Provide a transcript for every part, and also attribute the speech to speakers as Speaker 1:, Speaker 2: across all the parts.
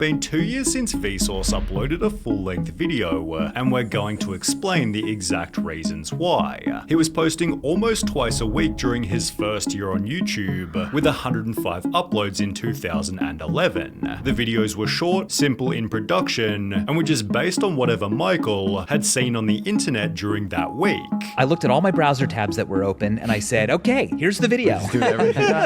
Speaker 1: Been 2 years since Vsauce uploaded a full-length video, and we're going to explain the exact reasons why. He was posting almost twice a week during his first year on YouTube, with 105 uploads in 2011. The videos were short, simple in production, and were just based on whatever Michael had seen on the internet during that week.
Speaker 2: I looked at all my browser tabs that were open, and I said, okay, here's the video.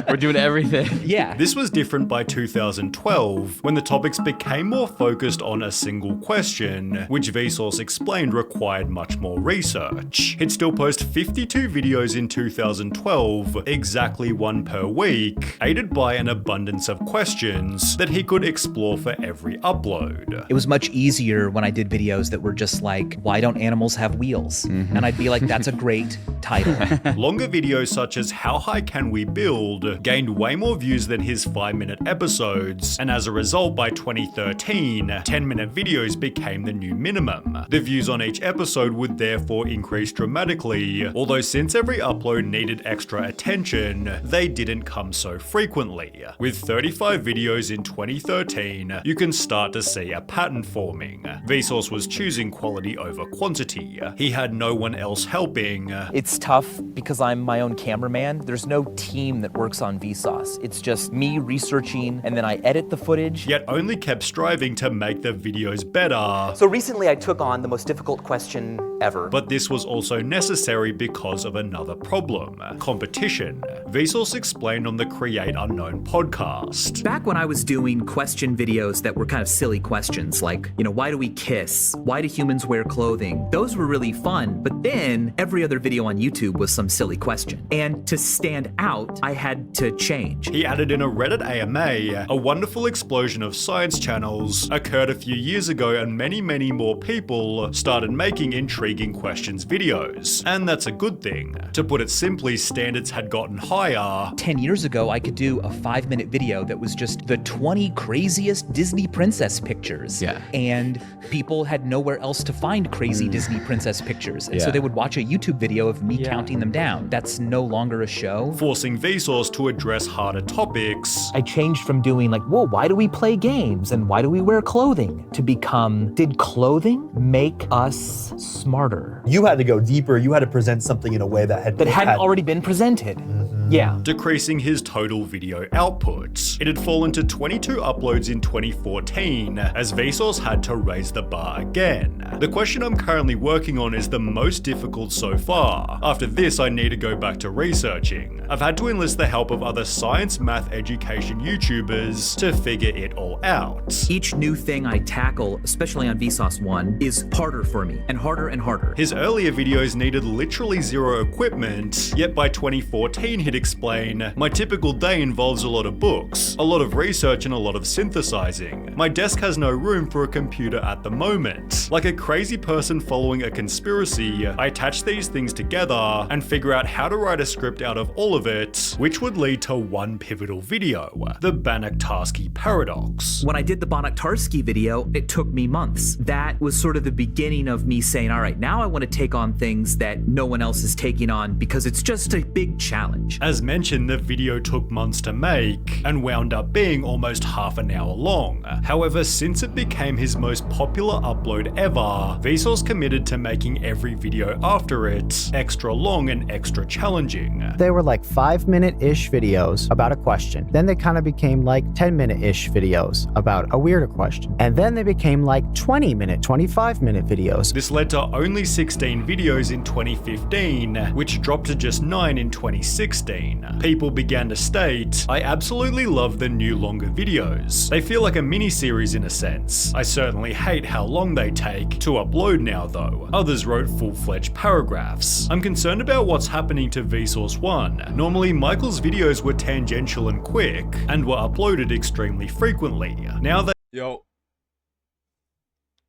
Speaker 3: We're doing everything.
Speaker 2: Yeah.
Speaker 1: This was different by 2012, when the topics became more focused on a single question, which Vsauce explained required much more research. He'd still post 52 videos in 2012, exactly one per week, aided by an abundance of questions that he could explore for every upload.
Speaker 2: It was much easier when I did videos that were just like, why don't animals have wheels? And I'd be like, that's a great title.
Speaker 1: Longer videos such as How High Can We Build gained way more views than his 5-minute episodes, and as a result, by 2013, 10-minute videos became the new minimum. The views on each episode would therefore increase dramatically, although since every upload needed extra attention, they didn't come so frequently. With 35 videos in 2013, you can start to see a pattern forming. Vsauce was choosing quality over quantity. He had no one else helping.
Speaker 4: It's tough because I'm my own cameraman. There's no team that works on Vsauce. It's just me researching, and then I edit the footage.
Speaker 1: Yet only kept striving to make the videos better.
Speaker 4: So recently I took on the most difficult question ever.
Speaker 1: But this was also necessary because of another problem: competition. Vsauce explained on the Create Unknown podcast.
Speaker 2: Back when I was doing question videos that were kind of silly questions, like, why do we kiss? Why do humans wear clothing? Those were really fun, but then every other video on YouTube was some silly question. And to stand out, I had to change.
Speaker 1: He added in a Reddit AMA, a wonderful explosion of science channels occurred a few years ago, and many more people started making intriguing questions videos. And that's a good thing. To put it simply, standards had gotten higher.
Speaker 2: 10 years ago, I could do a 5-minute video that was just the 20 craziest Disney princess pictures.
Speaker 3: Yeah.
Speaker 2: And people had nowhere else to find crazy Disney princess pictures. And so they would watch a YouTube video of me counting them down. That's no longer a show.
Speaker 1: Forcing Vsauce to address harder topics.
Speaker 4: I changed from doing like, whoa, why do we play games and why do we wear clothing, to become, did clothing make us smarter?
Speaker 5: You had to go deeper. You had to present something in a way that
Speaker 4: hadn't already been presented. Yeah.
Speaker 1: Decreasing his total video output. It had fallen to 22 uploads in 2014, as Vsauce had to raise the bar again. The question I'm currently working on is the most difficult so far. After this, I need to go back to researching. I've had to enlist the help of other science math education YouTubers to figure it all out.
Speaker 2: Each new thing I tackle, especially on Vsauce 1, is harder for me, and harder and harder.
Speaker 1: His earlier videos needed literally zero equipment, yet by 2014 he'd explain, my typical day involves a lot of books, a lot of research and a lot of synthesizing. My desk has no room for a computer at the moment. Like a crazy person following a conspiracy, I attach these things together and figure out how to write a script out of all of it, which would lead to one pivotal video, the Banach-Tarski paradox.
Speaker 2: When I did the Banach-Tarski video, it took me months. That was sort of the beginning of me saying, all right, now I want to take on things that no one else is taking on because it's just a big challenge.
Speaker 1: As mentioned, the video took months to make and wound up being almost half an hour long. However, since it became his most popular upload ever, Vsauce committed to making every video after it extra long and extra challenging.
Speaker 6: They were like 5-minute-ish videos about a question. Then they kind of became like 10-minute-ish videos about a weirder question. And then they became like 20-minute, 25-minute videos.
Speaker 1: This led to only 16 videos in 2015, which dropped to just 9 in 2016. People began to state, I absolutely love the new longer videos. They feel like a mini-series in a sense. I certainly hate how long they take to upload now though. Others wrote full-fledged paragraphs. I'm concerned about what's happening to Vsauce 1. Normally Michael's videos were tangential and quick, and were uploaded extremely frequently. Now they—
Speaker 3: Yo.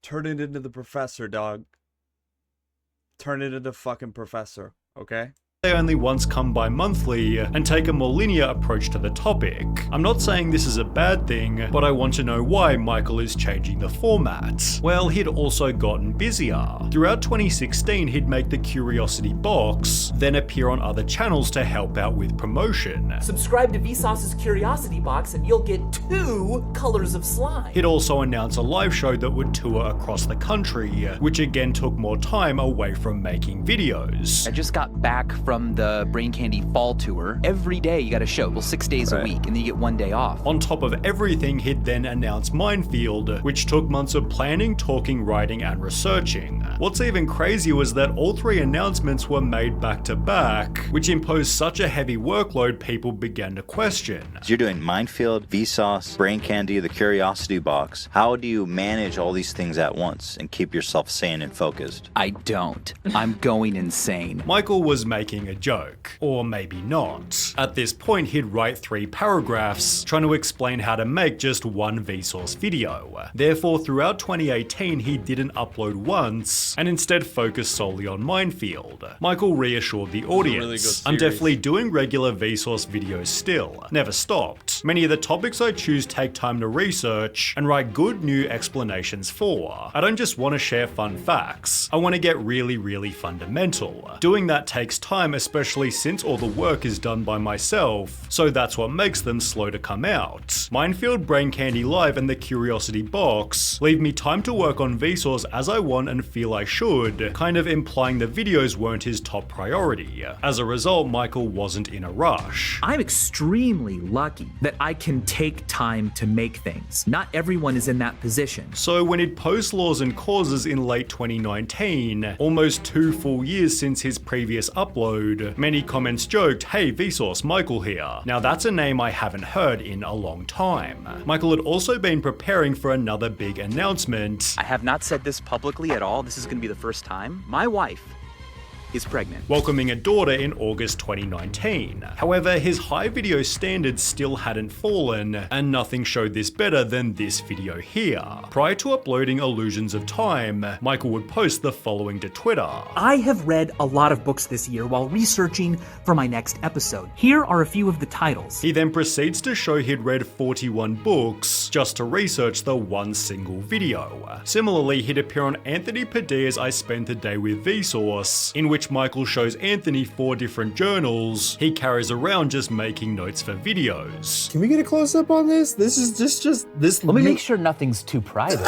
Speaker 3: Turn it into the professor, dog. Turn it into fucking professor, okay?
Speaker 1: They only once come bi-monthly and take a more linear approach to the topic. I'm not saying this is a bad thing, but I want to know why Michael is changing the format. Well, he'd also gotten busier. Throughout 2016, he'd make the Curiosity Box, then appear on other channels to help out with promotion.
Speaker 7: Subscribe to Vsauce's Curiosity Box and you'll get 2 colors of slime.
Speaker 1: He'd also announce a live show that would tour across the country, which again took more time away from making videos.
Speaker 2: I just got back from the Brain Candy Fall Tour. Every day you got a show, well 6 days a week, and then you get 1 day off.
Speaker 1: On top of everything, he'd then announce Minefield, which took months of planning, talking, writing, and researching. What's even crazier was that all 3 announcements were made back to back, which imposed such a heavy workload people began to question.
Speaker 8: You're doing Minefield, Vsauce, Brain Candy, the Curiosity Box. How do you manage all these things at once and keep yourself sane and focused?
Speaker 2: I don't. I'm going insane.
Speaker 1: Michael was making a joke, or maybe not. At this point, he'd write 3 paragraphs trying to explain how to make just one Vsauce video. Therefore, throughout 2018, he didn't upload once, and instead focused solely on Minefield. Michael reassured the audience, I'm definitely doing regular Vsauce videos still. Never stopped. Many of the topics I choose take time to research and write good new explanations for. I don't just want to share fun facts. I want to get really fundamental. Doing that takes time, especially since all the work is done by myself, so that's what makes them slow to come out. Minefield, Brain Candy Live, and the Curiosity Box leave me time to work on Vsauce as I want and feel I should, kind of implying the videos weren't his top priority. As a result, Michael wasn't in a rush.
Speaker 2: I'm extremely lucky that I can take time to make things. Not everyone is in that position.
Speaker 1: So when he'd post Laws and Causes in late 2019, almost 2 full years since his previous upload, many comments joked, hey Vsauce, Michael here. Now that's a name I haven't heard in a long time. Michael had also been preparing for another big announcement.
Speaker 2: I have not said this publicly at all. This is going to be the first time. My wife is pregnant.
Speaker 1: Welcoming a daughter in August 2019. However, his high video standards still hadn't fallen, and nothing showed this better than this video here. Prior to uploading Illusions of Time, Michael would post the following to Twitter.
Speaker 7: I have read a lot of books this year while researching for my next episode. Here are a few of the titles.
Speaker 1: He then proceeds to show he'd read 41 books just to research the one single video. Similarly, he'd appear on Anthony Padilla's I Spent the Day with Vsauce, in which Michael shows Anthony 4 different journals he carries around just making notes for videos.
Speaker 5: Can we get a close up on this? This is just this.
Speaker 4: Let me make sure nothing's too private.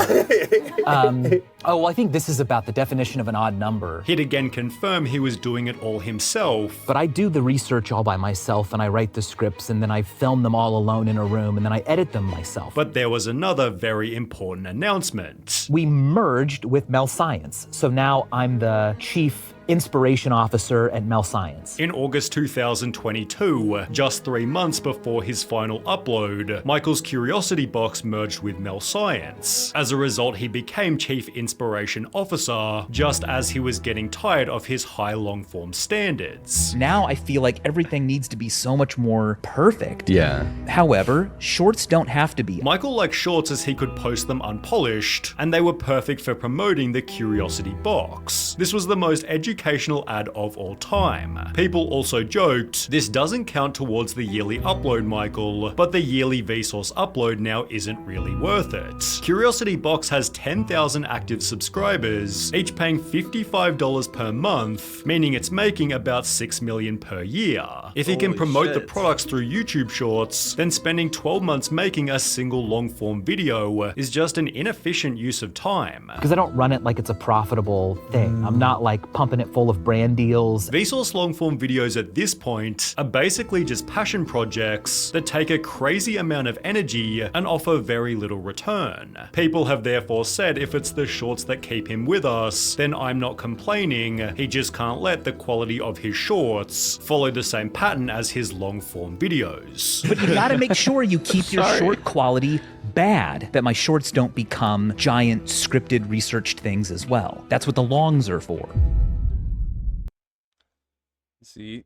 Speaker 4: Oh, well, I think this is about the definition of an odd number.
Speaker 1: He'd again confirm he was doing it all himself.
Speaker 4: But I do the research all by myself, and I write the scripts, and then I film them all alone in a room, and then I edit them myself.
Speaker 1: But there was another very important announcement.
Speaker 4: We merged with Mel Science, so now I'm the chief inspiration officer at Mel Science.
Speaker 1: In August 2022, just 3 months before his final upload, Michael's Curiosity Box merged with Mel Science. As a result, he became Chief Inspiration Officer, just as he was getting tired of his high long-form standards.
Speaker 2: Now I feel like everything needs to be so much more perfect.
Speaker 3: Yeah.
Speaker 2: However, shorts don't have to be.
Speaker 1: Michael liked shorts as he could post them unpolished, and they were perfect for promoting the Curiosity Box. This was the most educational ad of all time. People also joked, this doesn't count towards the yearly upload, Michael, but the yearly Vsauce upload now isn't really worth it. Curiosity Box has 10,000 active subscribers, each paying $55 per month, meaning it's making about $6 million per year. If he can promote the products through YouTube Shorts, then spending 12 months making a single long-form video is just an inefficient use of time.
Speaker 4: Because I don't run it like it's a profitable thing. I'm not like pumping it full of brand deals.
Speaker 1: Vsauce long-form videos at this point are basically just passion projects that take a crazy amount of energy and offer very little return. People have therefore said if it's the shorts that keep him with us, then I'm not complaining, he just can't let the quality of his shorts follow the same pattern as his long-form videos.
Speaker 2: But you gotta make sure you keep your short quality bad, that my shorts don't become giant scripted researched things as well. That's what the longs are for.
Speaker 3: See,